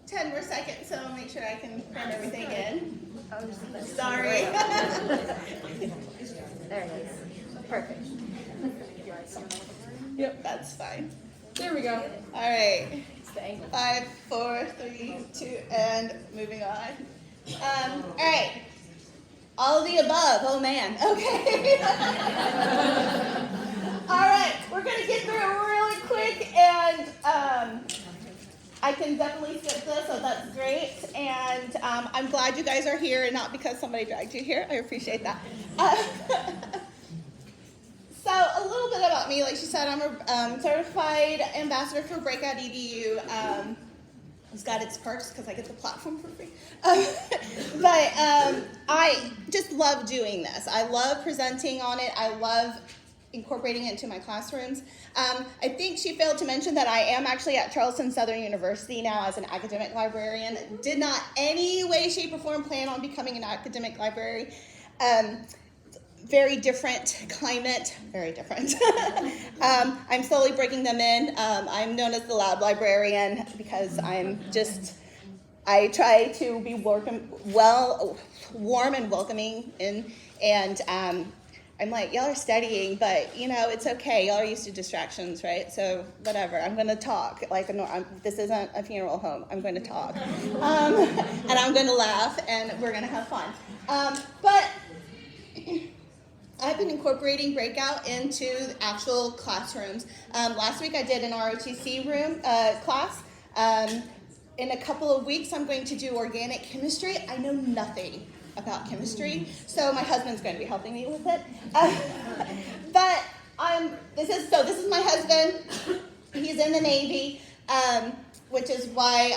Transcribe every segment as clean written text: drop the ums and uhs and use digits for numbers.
10 more seconds, so I'll make sure I can cram everything in. Sorry. There it is. Perfect. Yep, that's fine. There we go. All right. It's the angle. 5, 4, 3, 2, and moving on. All right. All of the above. Oh, man. Okay. All right. We're going to get through it really quick, and I can definitely skip this, so that's great. And I'm glad you guys are here, and not because somebody dragged you here. I appreciate that. So a little bit about me. Like she said, I'm a certified ambassador for Breakout EDU. It's got its perks because I get the platform for free. But I just love doing this. I love presenting on it. I love incorporating it into my classrooms. I think she failed to mention that I am actually at Charleston Southern University now as an academic librarian. Did not any way, shape, or form plan on becoming an academic library. Very different climate, very different. I'm slowly breaking them in. I'm known as the lab librarian because I try to be warm and welcoming, and I'm like, y'all are studying, but it's okay. Y'all are used to distractions, right? So whatever, I'm gonna talk. This isn't a funeral home. I'm going to talk, and I'm going to laugh, and we're gonna have fun. But I've been incorporating Breakout into actual classrooms. Last week I did an ROTC room class. In a couple of weeks I'm going to do organic chemistry. I know nothing about chemistry, so my husband's going to be helping me with it. But this is my husband. He's in the Navy, which is why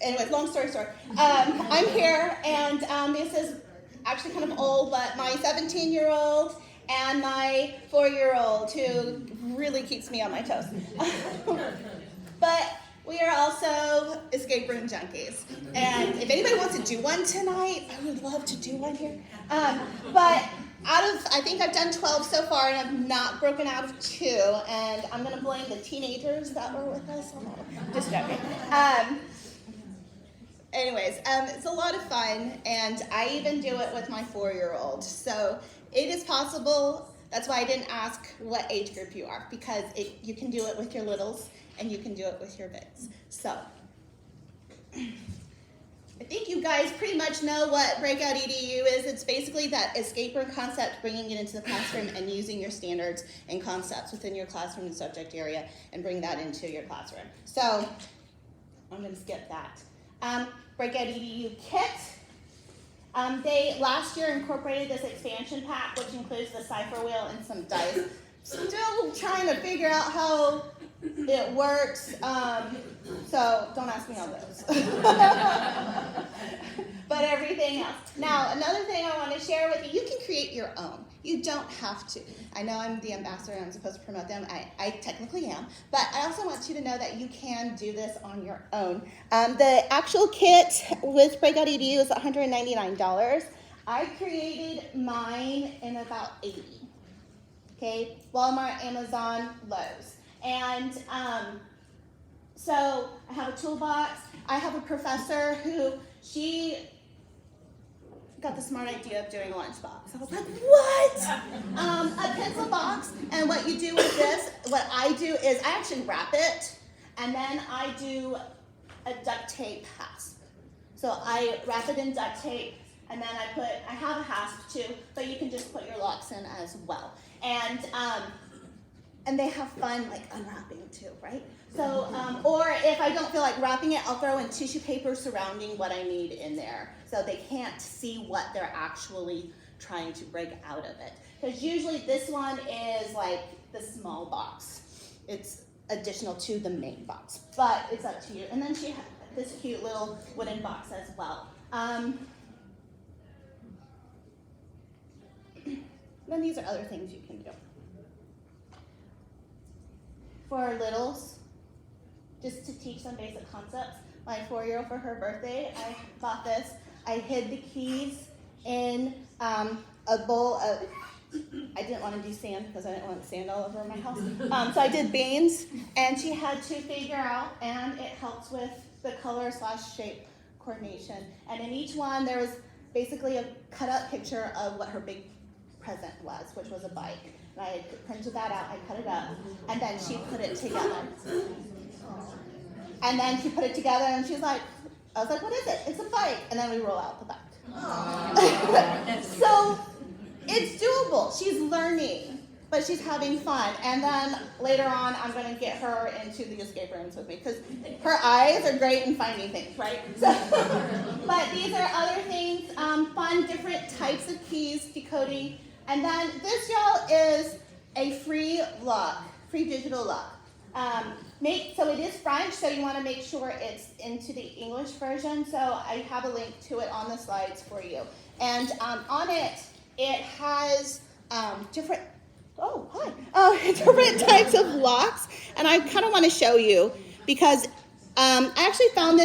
anyway, long story short. I'm here, and this is actually kind of old, but my 17-year-old and my 4-year-old, who really keeps me on my toes. But we are also escape room junkies. And if anybody wants to do one tonight, I would love to do one here. But I think I've done 12 so far, and I've not broken out of 2. And I'm going to blame the teenagers that were with us. Just joking. Anyways, it's a lot of fun, and I even do it with my 4-year-old. So it is possible. That's why I didn't ask what age group you are, because you can do it with your littles, and you can do it with your bigs. So I think you guys pretty much know what Breakout EDU is. It's basically that escape room concept, bringing it into the classroom and using your standards and concepts within your classroom and subject area and bring that into your classroom. So I'm going to skip that. Breakout EDU kit. They last year incorporated this expansion pack, which includes the cipher wheel and some dice. Still trying to figure out how it works, so don't ask me on those. But everything else. Now, another thing I want to share with you, you can create your own. You don't have to. I know I'm the ambassador and I'm supposed to promote them. I technically am. But I also want you to know that you can do this on your own. The actual kit with Breakout EDU is $199. I created mine in about 80. Okay, Walmart, Amazon, Lowe's. And so I have a toolbox. I have a professor who she got the smart idea of doing a lunchbox. I was like, what? A pencil box. And what you do with this, what I do is I actually wrap it, and then I do a duct tape hasp. So I wrap it in duct tape, and then I have a hasp too, but you can just put your locks in as well. And they have fun like unwrapping too, right? So, or if I don't feel like wrapping it, I'll throw in tissue paper surrounding what I need in there, so they can't see what they're actually trying to break out of it. Because usually this one is like the small box. It's additional to the main box, but it's up to you. And then she has this cute little wooden box as well. Then these are other things you can do. For our littles, just to teach them basic concepts. My 4-year-old, for her birthday, I bought this. I hid the keys in a bowl of, I didn't want to do sand because I didn't want sand all over my house. So I did beans, and she had to figure out, and it helped helps with the color/shape coordination. And in each one, there was basically a cut-up picture of what her big present was, which was a bike. And I printed that out, I cut it up, and then she put it together. And then she put it together, and she's like, I was like, what is it? It's a bike. And then we roll out the bike. So it's doable. She's learning, but she's having fun. And then later on, I'm going to get her into the escape rooms with me because her eyes are great in finding things, right? So, but these are other things, fun, different types of keys, decoding. And then this, y'all, is a free lock, free digital lock. So it is French, so you want to make sure it's into the English version. So I have a link to it on the slides for you. And on it, it has different types of locks. And I kind of want to show you because I actually found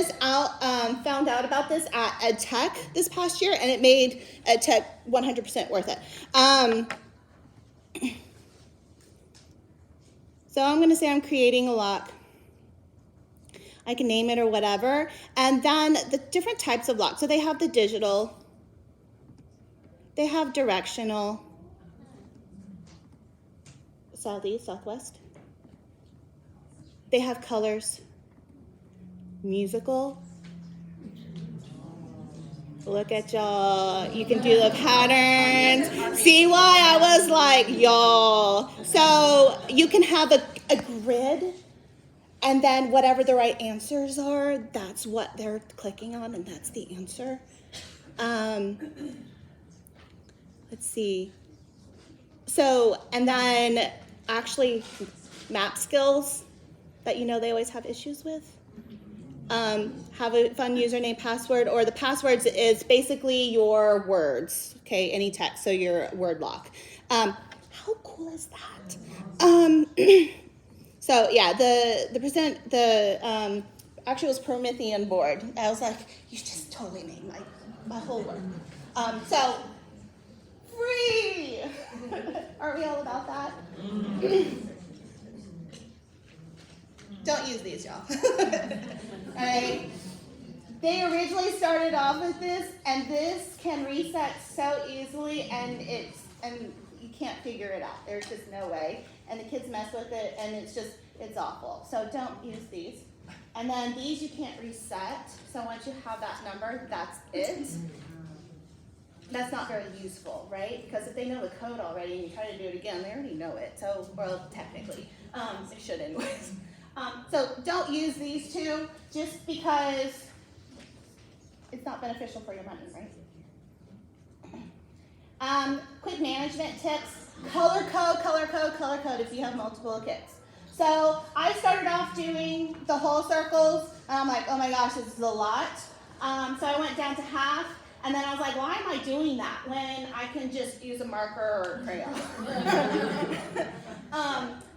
out about this at EdTech this past year, and it made EdTech 100% worth it. So I'm going to say I'm creating a lock. I can name it or whatever. And then the different types of locks. So they have the digital. They have directional. Southeast, southwest. They have colors. Musical. Look at y'all. You can do the patterns. See why I was like, y'all. So you can have a grid, and then whatever the right answers are, that's what they're clicking on, and that's the answer. Let's see. So, and then actually map skills that they always have issues with. Have a fun username, password, or the passwords is basically your words, okay, any text, so your word lock. How cool is that? So yeah, actually it was Promethean board. I was like, you just totally made my whole work. So free. Aren't we all about that? Don't use these, y'all. All right. They originally started off with this, and this can reset so easily, and you can't figure it out. There's just no way. And the kids mess with it, and it's awful. So don't use these. And then these you can't reset. So once you have that number, that's it. That's not very useful, right? Because if they know the code already and you try to do it again, they already know it. So, well, technically, they should anyways. So don't use these two just because it's not beneficial for your money, right? Quick management tips, color code if you have multiple kids. So I started off doing the whole circles, and I'm like, oh my gosh, this is a lot. So I went down to half, and then I was like, why am I doing that when I can just use a marker or a crayon?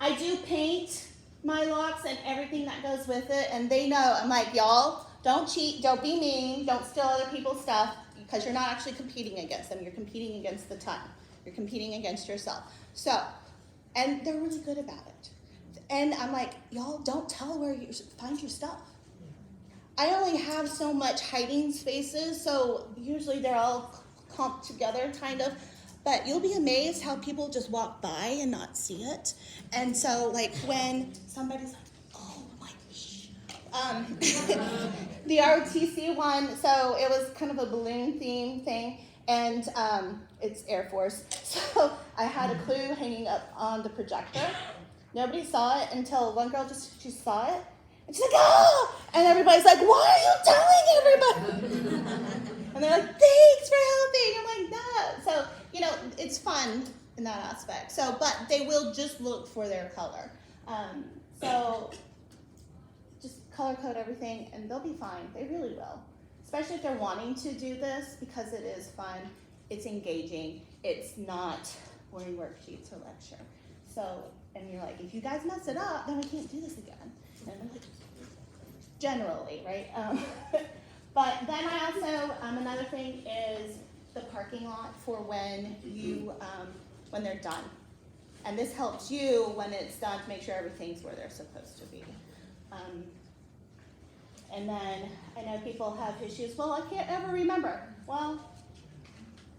I do paint my locks and everything that goes with it, and they know. I'm like, y'all, don't cheat, don't be mean, don't steal other people's stuff, because you're not actually competing against them. You're competing against the time. You're competing against yourself. So, and they're really good about it. And I'm like, y'all, don't tell where you find your stuff. I only have so much hiding spaces, so usually they're all clumped together, kind of. But you'll be amazed how people just walk by and not see it. And so, like, when somebody's like, oh, my gosh. The ROTC one, so it was kind of a balloon theme thing, and it's Air Force. So I had a clue hanging up on the projector. Nobody saw it until one girl she saw it. And she's like, oh! And everybody's like, why are you telling everybody? And they're like, thanks for helping. I'm like, no. So, it's fun in that aspect. So, but they will just look for their color. So just color code everything and they'll be fine. They really will. Especially if they're wanting to do this because it is fun. It's engaging. It's not boring worksheets or lecture. So, and you're like, if you guys mess it up, then we can't do this again. And I'm like, generally, right? But then I also, another thing is the parking lot for when they're done. And this helps you when it's done to make sure everything's where they're supposed to be. And then I know people have issues, well, I can't ever remember. Well,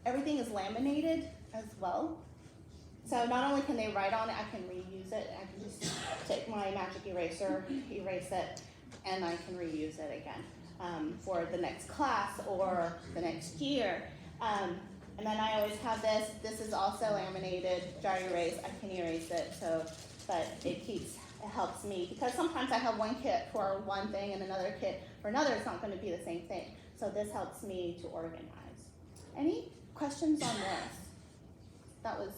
everything is laminated as well. So not only can they write on it, I can reuse it. I can just take my magic eraser, erase it, and I can reuse it again for the next class or the next year. And then I always have this. This is also laminated, dry erase. I can erase it, but it helps me, because sometimes I have one kit for one thing and another kit for another. It's not going to be the same thing. So this helps me to organize. Any questions on this? That was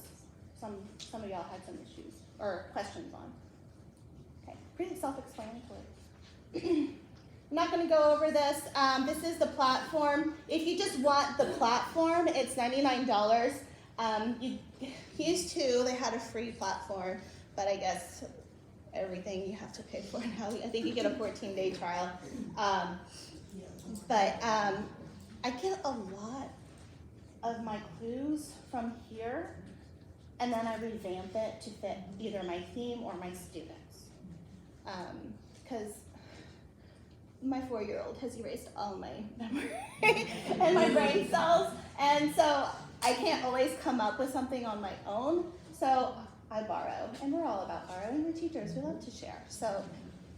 some of y'all had some issues or questions on. Okay, pretty self-explanatory. I'm not going to go over this. This is the platform. If you just want the platform, it's $99. Used to, they had a free platform, but I guess everything you have to pay for now. I think you get a 14-day trial. But I get a lot of my clues from here, and then I revamp it to fit either my theme or my students. Because my 4-year-old has erased all my memory and my brain cells, and so I can't always come up with something on my own, so I borrow, and we're all about borrowing. We're teachers, we love to share. So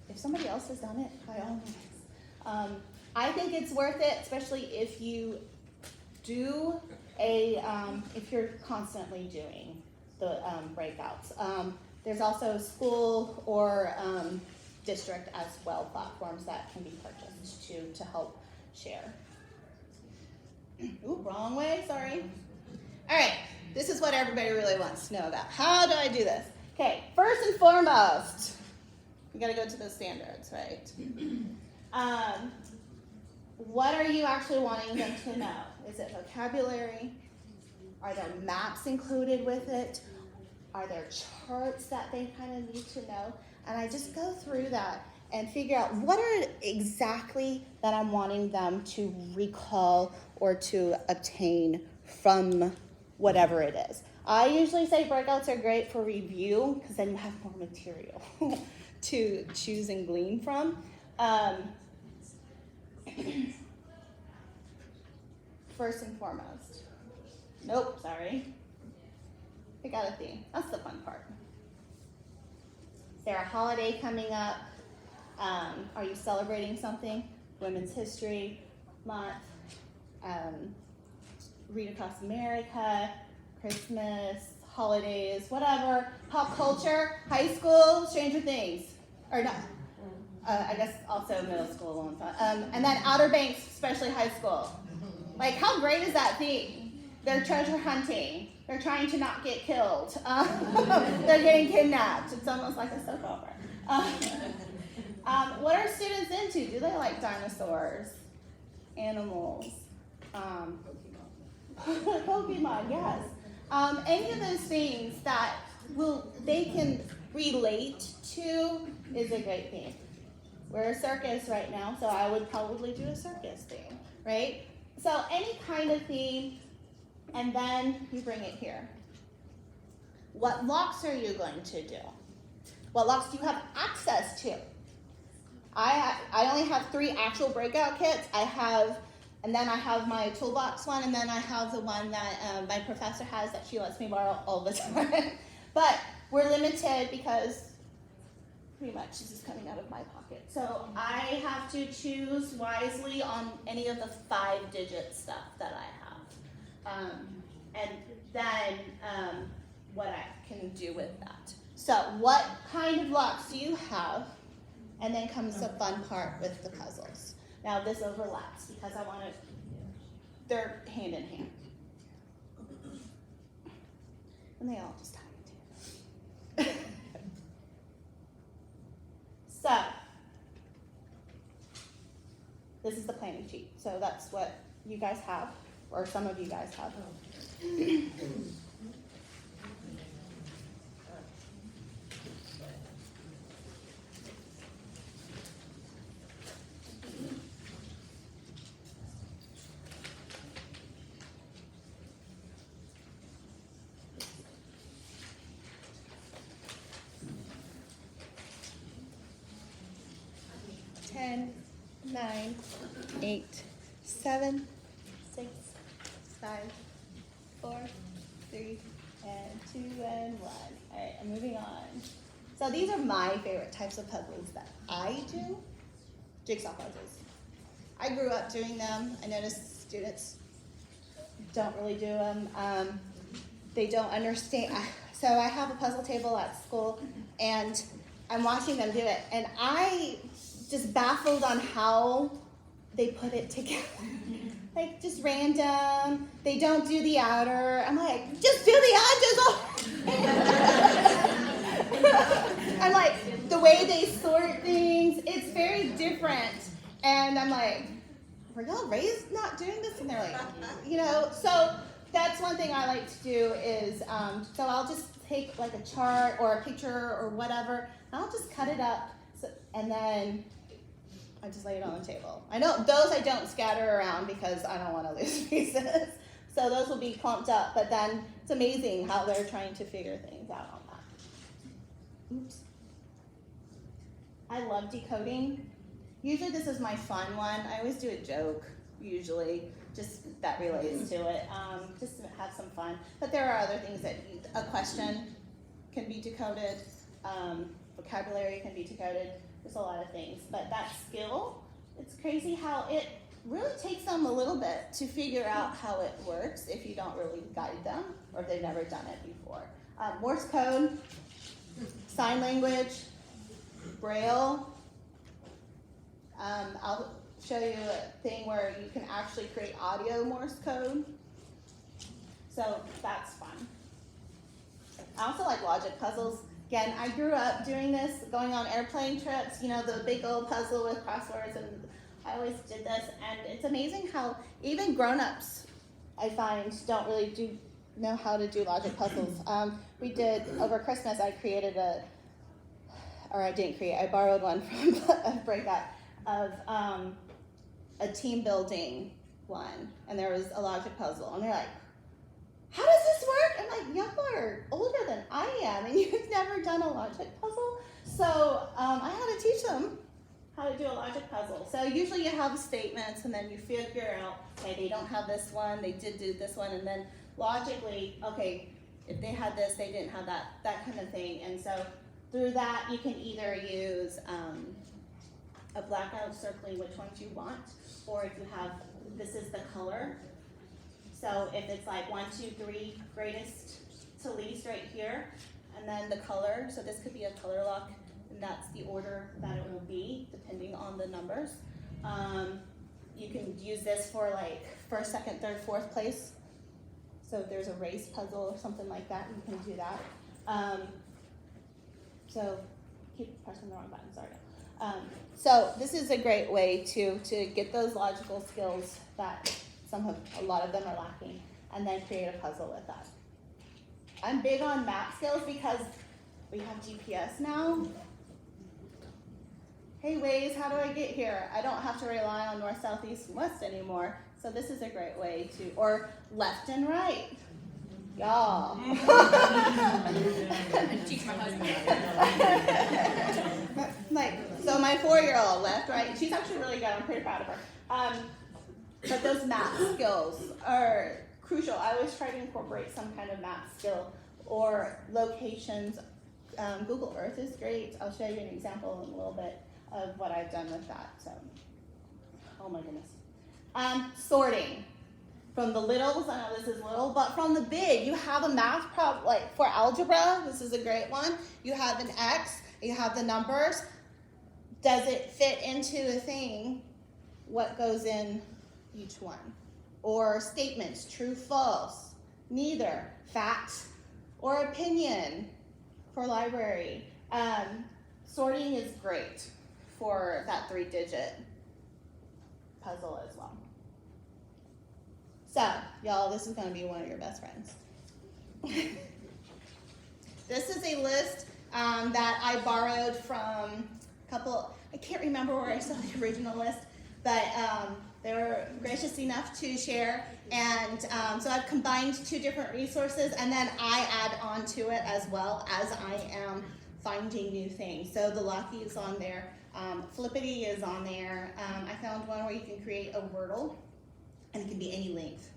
if somebody else has done it, by all means. I think it's worth it, especially if you do if you're constantly doing the breakouts. There's also school or district as well platforms that can be purchased to help share. Ooh, wrong way, sorry. All right, this is what everybody really wants to know about. How do I do this? Okay, first and foremost, we gotta go to those standards, right? What are you actually wanting them to know? Is it vocabulary? Are there maps included with it? Are there charts that they kind of need to know? And I just go through that and figure out what are exactly that I'm wanting them to recall or to obtain from whatever it is. I usually say breakouts are great for review because then you have more material to choose and glean from. First and foremost. Nope, sorry. Pick out a theme. That's the fun part. Is there a holiday coming up? Are you celebrating something? Women's History Month, Read Across America, Christmas, holidays, whatever. Pop culture, high school, Stranger Things. Or not. I guess also middle school. And then Outer Banks, especially high school. Like, how great is that theme? They're treasure hunting. They're trying to not get killed. They're getting kidnapped. It's almost like a soap opera. What are students into? Do they like dinosaurs, animals, Pokemon? Yes. Any of those things that they can relate to is a great theme. We're a circus right now, so I would probably do a circus theme, right? So any kind of theme, and then you bring it here. What locks are you going to do? What locks do you have access to? I only have 3 actual breakout kits. And then I have my toolbox one, and then I have the one that my professor has that she lets me borrow all the time. But we're limited because pretty much this is coming out of my pocket. So I have to choose wisely on any of the 5-digit stuff that I have. And then what I can do with that. So what kind of locks do you have? And then comes the fun part with the puzzles. Now this overlaps because I want to, they're hand in hand. And they all just tie together. So, this is the planning sheet. So that's what you guys have, or some of you guys have. 9, 8, 7, 6, 5, 4, 3, and 2, and 1. All right, I'm moving on. So these are my favorite types of puzzles that I do. Jigsaw puzzles. I grew up doing them. I noticed students don't really do them. They don't understand. So I have a puzzle table at school, and I'm watching them do it, and I just baffled on how they put it together. Like, just random. They don't do the outer. I'm like, just do the edges. I'm like, the way they sort things, it's very different. And I'm like, were y'all raised not doing this? And they're like, you know, so that's one thing I like to do is, so I'll just take like a chart or a picture or whatever, and I'll just cut it up, and then I just lay it on the table. I know those I don't scatter around because I don't want to lose pieces. So those will be clumped up, but then it's amazing how they're trying to figure things out on that. Oops. I love decoding. Usually this is my fun one. I always do a joke, usually, just that relates to it, just to have some fun. But there are other things that a question can be decoded, vocabulary can be decoded. There's a lot of things. But that skill, it's crazy how it really takes them a little bit to figure out how it works if you don't really guide them or if they've never done it before. Morse code, sign language, Braille. I'll show you a thing where you can actually create audio Morse code. So that's fun. I also like logic puzzles. Again, I grew up doing this, going on airplane trips, you know, the big old puzzle with crosswords, and I always did this, and it's amazing how even grown-ups, I find, don't really know how to do logic puzzles. We did, over Christmas, I borrowed one from Breakout of a team building one, and there was a logic puzzle, and they're like, how does this work? I'm like, y'all are older than I am, and you've never done a logic puzzle? So I had to teach them how to do a logic puzzle. So usually you have statements, and then you figure out, okay, they don't have this one, they did do this one, and then logically, okay, if they had this, they didn't have that kind of thing. And so through that, you can either use a blackout circling which ones you want, or if you have, this is the color. So if it's like 1, 2, 3, greatest to least right here, and then the color, so this could be a color lock, and that's the order that it will be, depending on the numbers. You can use this for like first, second, third, fourth place. So if there's a race puzzle or something like that, you can do that. So keep pressing the wrong button, sorry. So this is a great way to get those logical skills that a lot of them are lacking, and then create a puzzle with that. I'm big on map skills because we have GPS now. Hey Waze, how do I get here? I don't have to rely on north, south, east, and west anymore. So this is a great way to, or left and right. Y'all. Teach my husband. Like, so my 4-year-old left, right? She's actually really good. I'm pretty proud of her. But those map skills are crucial. I always try to incorporate some kind of map skill or locations. Google Earth is great. I'll show you an example in a little bit of what I've done with that. So, oh my goodness. Sorting. From the littles, I know this is little, but from the big, you have a math problem, like for algebra, this is a great one. You have an X, you have the numbers. Does it fit into a thing? What goes in each one? Or statements, true, false, neither, fact, or opinion for library. Sorting is great for that 3-digit puzzle as well. So, y'all, this is going to be one of your best friends. This is a list that I borrowed from a couple, I can't remember where I saw the original list, but they were gracious enough to share. And so I've combined 2 different resources, and then I add on to it as well as I am finding new things. So the Locky is on there. Flippity is on there. I or you can create a wordle, and it can be any length.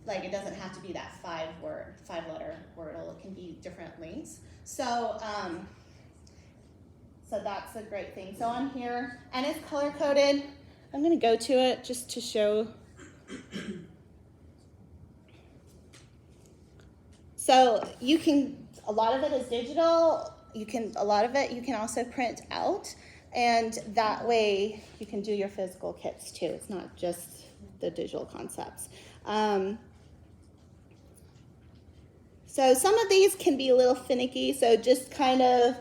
Like, it doesn't have to be that 5-letter wordle. It can be different lengths. So, so that's a great thing. So on here, and it's color coded. I'm going to go to it just to show. So you can, a lot of it is digital. A lot of it you can also print out, and that way you can do your physical kits too. It's not just the digital concepts. So some of these can be a little finicky, so just kind of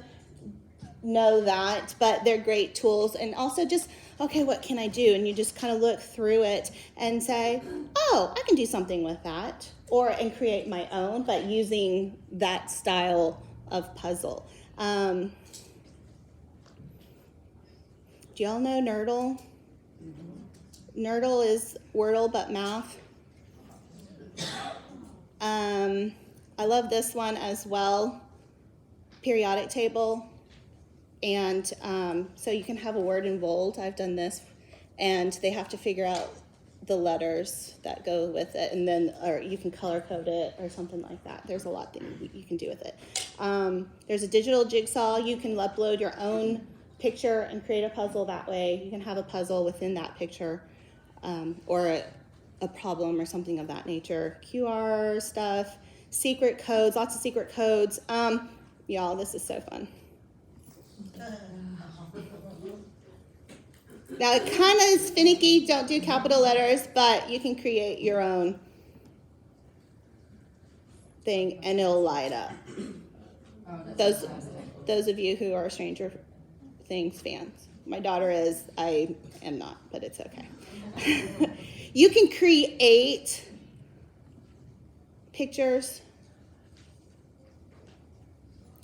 know that, but they're great tools. And also just, okay, what can I do? And you just kind of look through it and say, oh, I can do something with that, and create my own, but using that style of puzzle. Do y'all know Nerdle? Nerdle is Wordle but math. I love this one as well, periodic table. And so you can have a word in bold. I've done this, and they have to figure out the letters that go with it, and then, or you can color code it or something like that. There's a lot that you can do with it. There's a digital jigsaw. You can upload your own picture and create a puzzle that way. You can have a puzzle within that picture, or a problem or something of that nature. QR stuff, secret codes, lots of secret codes. Y'all, this is so fun. Now it kind of is finicky, don't do capital letters, but you can create your own thing and it'll light up. Those of you who are Stranger Things fans. My daughter is, I am not, but it's okay. You can create pictures.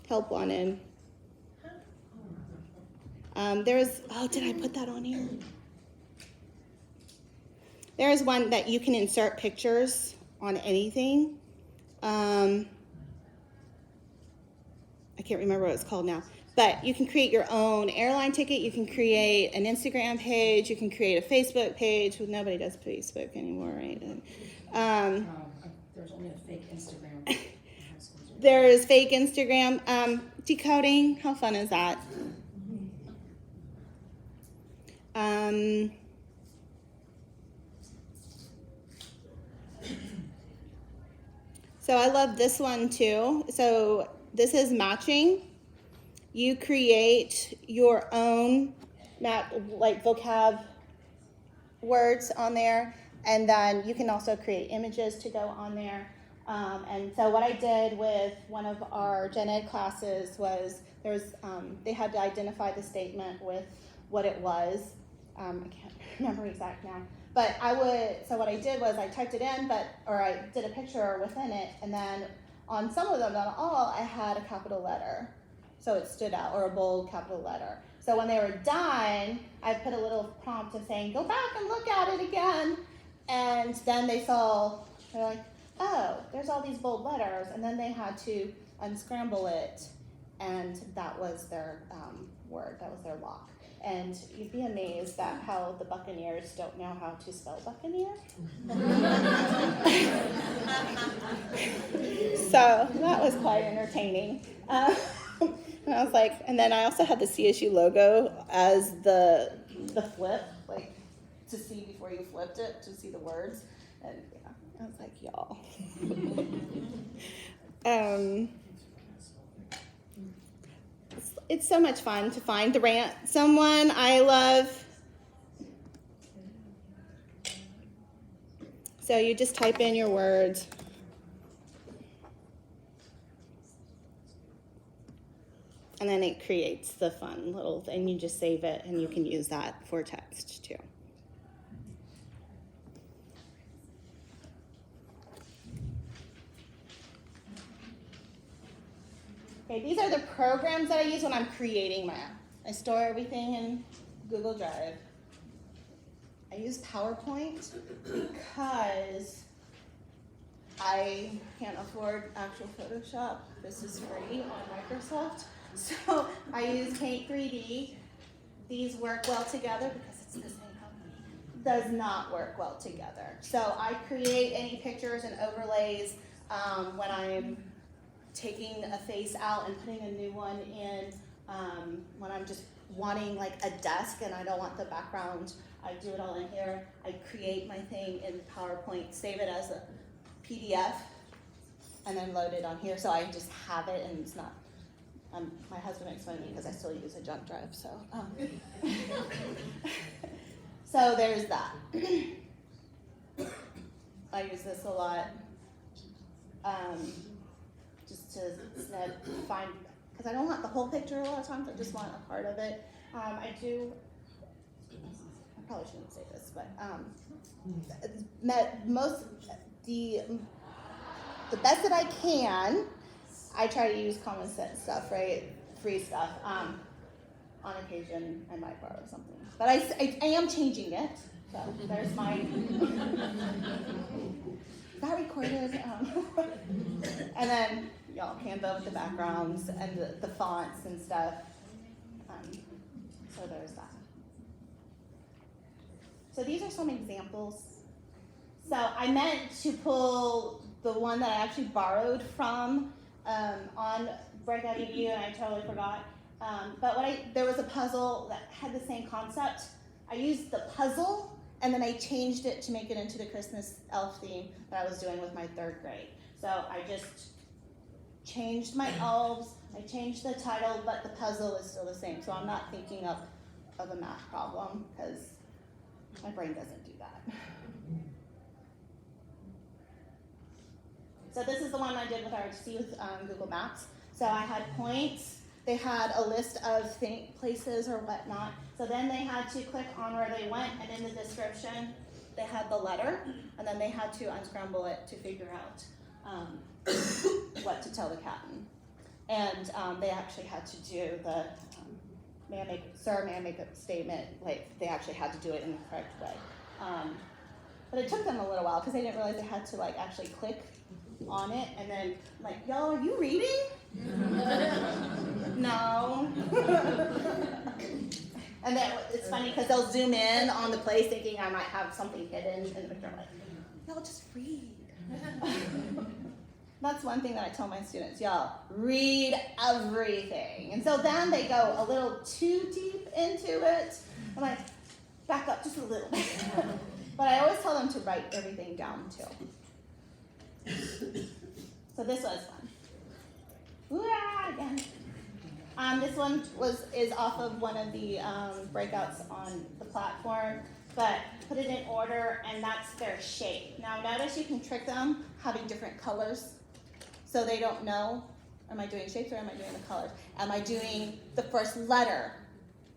Help wanted. Did I put that on here? There's one that you can insert pictures on anything. I can't remember what it's called now. But you can create your own airline ticket. You can create an Instagram page. You can create a Facebook page. Nobody does Facebook anymore, right? There's only a fake Instagram. There is fake Instagram. Decoding, how fun is that? So I love this one too. So this is matching. You create your own like vocab words on there, and then you can also create images to go on there. And so what I did with one of our gen ed classes was they had to identify the statement with what it was. I can't remember exact now. But so what I did was I typed it in, or I did a picture within it, and then on some of them, not all, I had a capital letter. So it stood out, or a bold capital letter. So when they were done, I put a little prompt of saying, go back and look at it again. And then they're like, oh, there's all these bold letters. And then they had to unscramble it, and that was their word, that was their lock. And you'd be amazed at how the Buccaneers don't know how to spell Buccaneer. So that was quite entertaining. And I was like, and then I also had the CSU logo as the flip, like to see before you flipped it, to see the words. And yeah, I was like, y'all. It's so much fun to find the rant. Someone I love. So you just type in your words. And then it creates the fun little thing. You just save it, and you can use that for text too. Okay, these are the programs that I use when I'm creating my app. I store everything in Google Drive. I use PowerPoint because I can't afford actual Photoshop. This is free on Microsoft. So I use Paint 3D. These work well together because it's does not work well together. So I create any pictures and overlays when I'm taking a face out and putting a new one in, when I'm just wanting like a desk and I don't want the background, I do it all in here. I create my thing in PowerPoint, save it as a PDF, and then load it on here so I just have it and it's not, my husband makes fun of me because I still use a jump drive, so. So there's that. I use this a lot, just to find, because I don't want the whole picture a lot of times, I just want a part of it. I probably shouldn't say this, but the best that I can, I try to use common sense stuff, right? Free stuff. On occasion, I might borrow something. But I am changing it. So there's my, is that recorded? And then, y'all, Canva with the backgrounds and the fonts and stuff. So there's that. So these are some examples. So I meant to pull the one that I actually borrowed from on Breakout EDU, and I totally forgot. But there was a puzzle that had the same concept. I used the puzzle, and then I changed it to make it into the Christmas elf theme that I was doing with my 3rd grade. So I just changed my elves, I changed the title, but the puzzle is still the same. So I'm not thinking of a math problem, because my brain doesn't do that. So this is the one I did with RHC with Google Maps. So I had points. They had a list of places or whatnot. So then they had to click on where they went, and in the description, they had the letter, and then they had to unscramble it to figure out what to tell the captain. And they actually had to do the, may I make a statement? Like, they actually had to do it in the correct way. But it took them a little while, because they didn't realize they had to like actually click on it, and then like, y'all, are you reading? No. And then it's funny because they'll zoom in on the place thinking I might have something hidden in the picture. I'm like, y'all just read. That's one thing that I tell my students, y'all, read everything. And so then they go a little too deep into it. I'm like, back up just a little bit. But I always tell them to write everything down too. So this was fun. Ooh, again. This one is off of one of the breakouts on the platform, but put it in order, and that's their shape. Now notice you can trick them having different colors, so they don't know, am I doing shapes or am I doing the colors? Am I doing the first letter?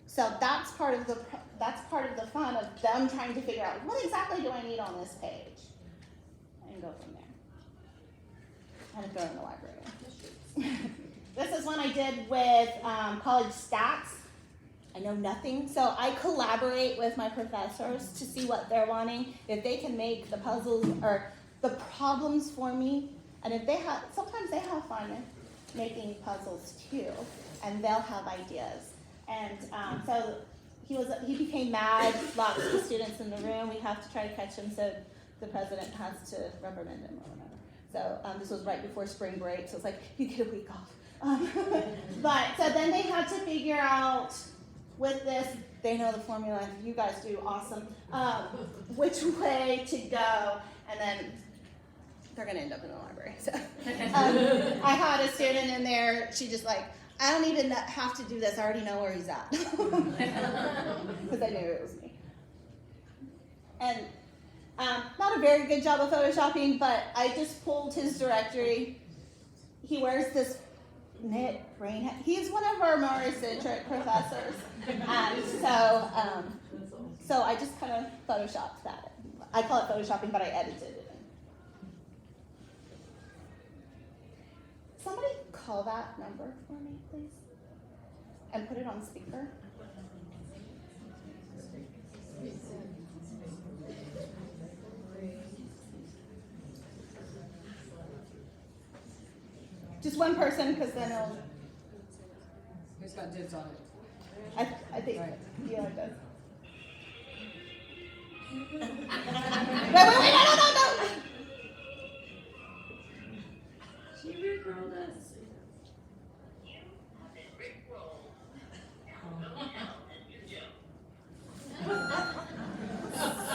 So that's part of the fun of them trying to figure out what exactly do I need on this page, and go from there. And throw in the library. This is one I did with college stats. I know nothing, so I collaborate with my professors to see what they're wanting. If they can make the puzzles or the problems for me, and if they have, sometimes they have fun making puzzles too, and they'll have ideas. And so he became mad. Lots of the students in the room. We have to try to catch him, so the president has to reprimand him or whatever. So this was right before spring break, so it's like, you get a week off. But so then they had to figure out with this, they know the formula, you guys do awesome, which way to go, and then they're gonna end up in the library. So I had a student in there, she just like, I don't even have to do this, I already know where he's at. Because I knew it was me. And not a very good job of photoshopping, but I just pulled his directory. He wears this knit rain hat. He's one of our more eccentric professors. So I just kind of photoshopped that. I call it photoshopping, but I edited it. Somebody call that number for me, please. And put it on speaker. Just one person, because then it'll... Who's got dibs on it? I think, right. Yeah, it does. No. She rickrolled us.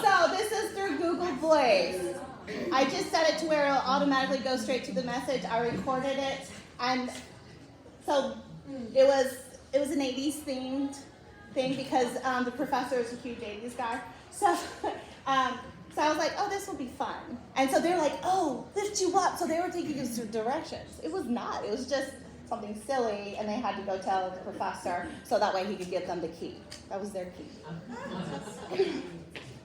So this is through Google Voice. I just set it to where it'll automatically go straight to the message. I recorded it, and so it was an 80s themed thing because the professor is a huge 80s guy. So so I was like, oh, this will be fun. And so they're like, oh, lift you up. So they were taking us through directions. It was not. It was just something silly, and they had to go tell the professor so that way he could give them the key. That was their key.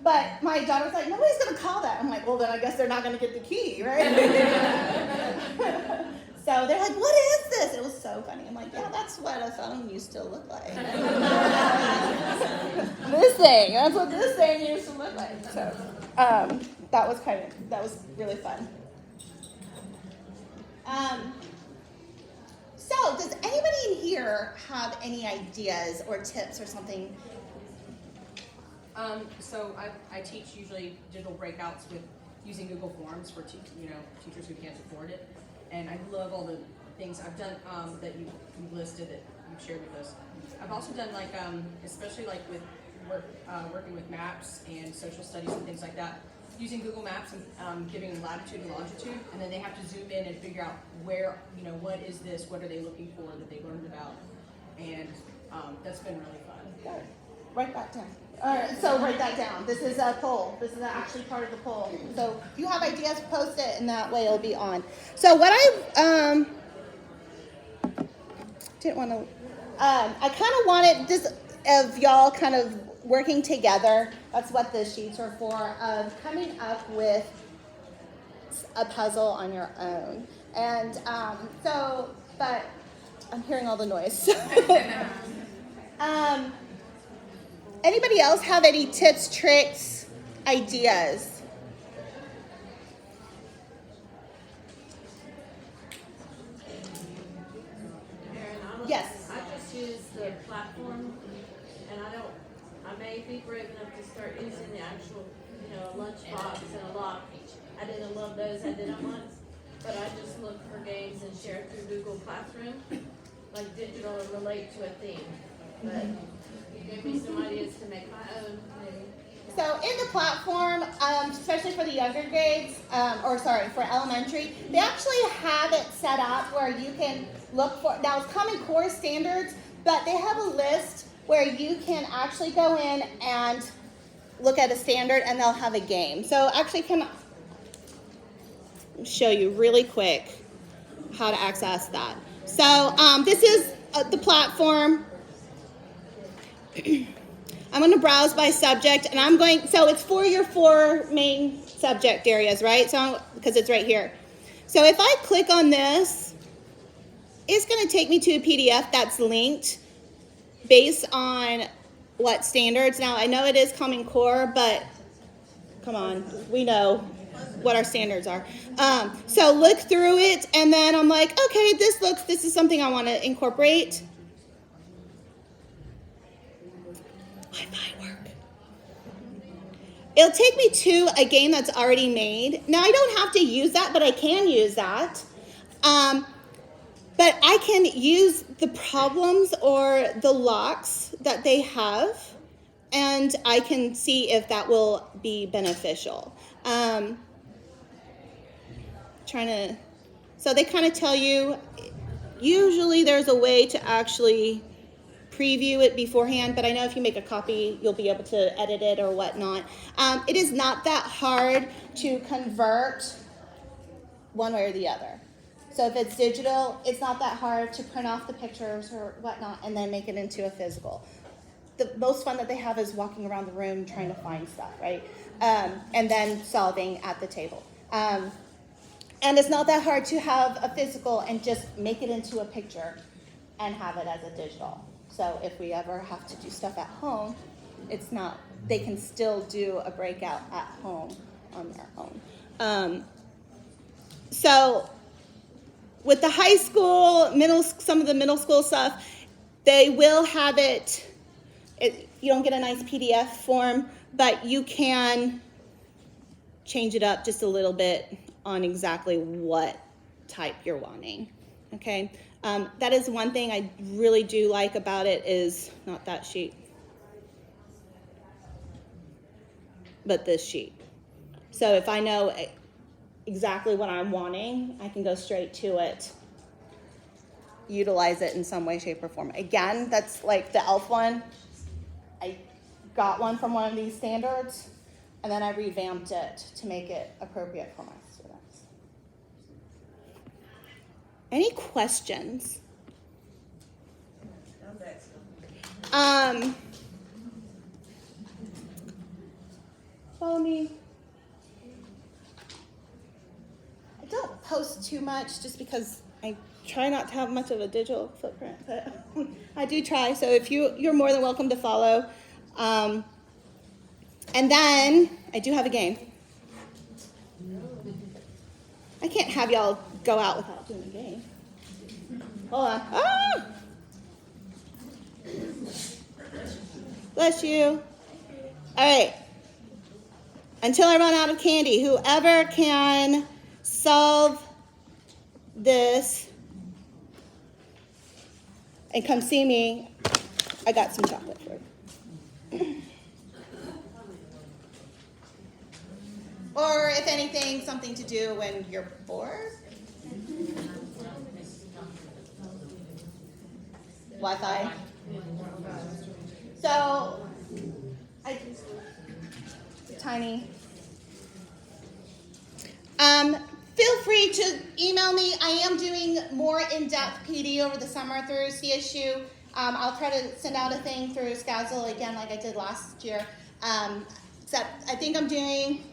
But my daughter's like, nobody's going to call that. I'm like, well, then I guess they're not going to get the key, right? So they're like, what is this? It was so funny. I'm like, yeah, that's what a phone used to look like. This thing, that's what this thing used to look like. So that was really fun. So does anybody in here have any ideas or tips or something? So I teach usually digital breakouts with using Google Forms for teachers who can't afford it, and I love all the things I've done that you've listed that you've shared with us. I've also done especially with working with maps and social studies and things like that, using Google Maps and giving them latitude and longitude, and then they have to zoom in and figure out where what is this, what are they looking for that they learned about, and that's been really fun. Good. Write that down. All right, so write that down. This is a poll. This is actually part of the poll. So if you have ideas, post it, and that way it'll be on. So what I didn't want to, I kind of wanted just of y'all kind of working together. That's what the sheets are for. Coming up with a puzzle on your own. And but I'm hearing all the noise. Anybody else have any tips, tricks, ideas? Yes. I just use the platform, and I may be brave enough to start using the actual, lunchbox and a lock. I didn't love those, I did them once, but I just look for games and share through Google Classroom, like digital and relate to a theme. But you gave me some ideas to make my own, maybe. So in the platform, especially for the younger grades, for elementary, they actually have it set up where you can look for, now it's Common Core standards, but they have a list where you can actually go in and look at a standard and they'll have a game. So actually can show you really quick how to access that. So this is the platform. I'm going to browse by subject, and so it's for your 4 main subject areas, right? So, because it's right here. So if I click on this, it's going to take me to a PDF that's linked based on what standards. Now, I know it is Common Core, but come on, we know what our standards are. So look through it, and then I'm like, okay, this is something I want to incorporate. Wi-Fi work. It'll take me to a game that's already made. Now I don't have to use that, but I can use that. But I can use the problems or the locks that they have, and I can see if that will be beneficial. So they kind of tell you, usually there's a way to actually preview it beforehand, but I know if you make a copy, you'll be able to edit it or whatnot. It is not that hard to convert one way or the other. So if it's digital, it's not that hard to print off the pictures or whatnot and then make it into a physical. The most fun that they have is walking around the room trying to find stuff, right? And then solving at the table. And it's not that hard to have a physical and just make it into a picture and have it as a digital. So if we ever have to do stuff at home, they can still do a breakout at home on their own. So with the high school, some of the middle school stuff, they will have it. You don't get a nice PDF form, but you can change it up just a little bit on exactly what type you're wanting. Okay, that is one thing I really do like about it is not that sheet, but this sheet. So if I know exactly what I'm wanting, I can go straight to it, utilize it in some way, shape, or form. Again, that's like the ELF one. I got one from one of these standards, and then I revamped it to make it appropriate for my students. Any questions? Follow me. I don't post too much just because I try not to have much of a digital footprint, but I do try. So if you're more than welcome to follow. And then I do have a game. I can't have y'all go out without doing a game. Hold on. Ah! Bless you. All right. Until I run out of candy, whoever can solve this and come see me, I got some chocolate for you. Or if anything, something to do when you're bored. Wi-Fi. So, tiny. Feel free to email me. I am doing more in-depth PD over the summer through CSU. I'll try to send out a thing through SCASL again like I did last year. Except I think I'm doing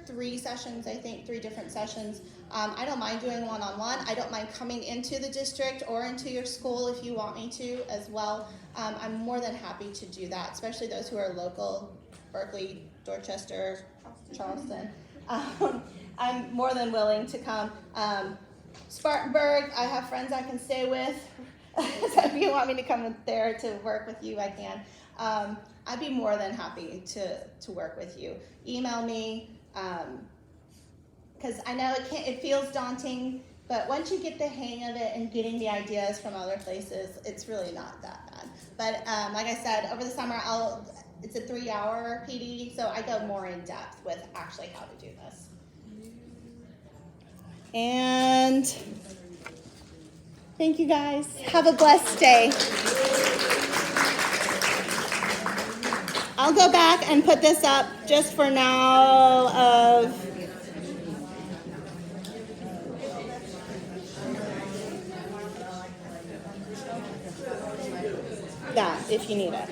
three sessions, I think, 3 different sessions. I don't mind doing one-on-one. I don't mind coming into the district or into your school if you want me to as well. I'm more than happy to do that, especially those who are local, Berkeley, Dorchester, Charleston. I'm more than willing to come. Spartanburg, I have friends I can stay with. So if you want me to come there to work with you, I can. I'd be more than happy to work with you. Email me, because I know it feels daunting, but once you get the hang of it and getting the ideas from other places, it's really not that bad. But like I said, over the summer, it's a 3-hour PD, so I go more in depth with actually how to do this. And thank you guys. Have a blessed day. I'll go back and put this up just for now of that if you need it.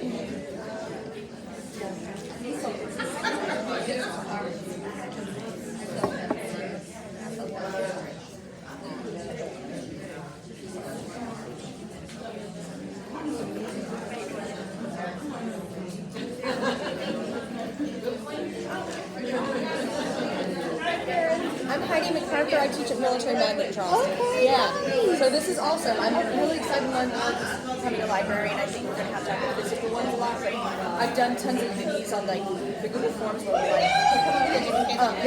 I teach at Military Magnet in Charleston. Okay, Yeah. nice. So this is awesome. I'm really excited to learn becoming a librarian. I think we're going to have to have the physical ones a lot, but I've done tons of PDs on like the Google Forms where we like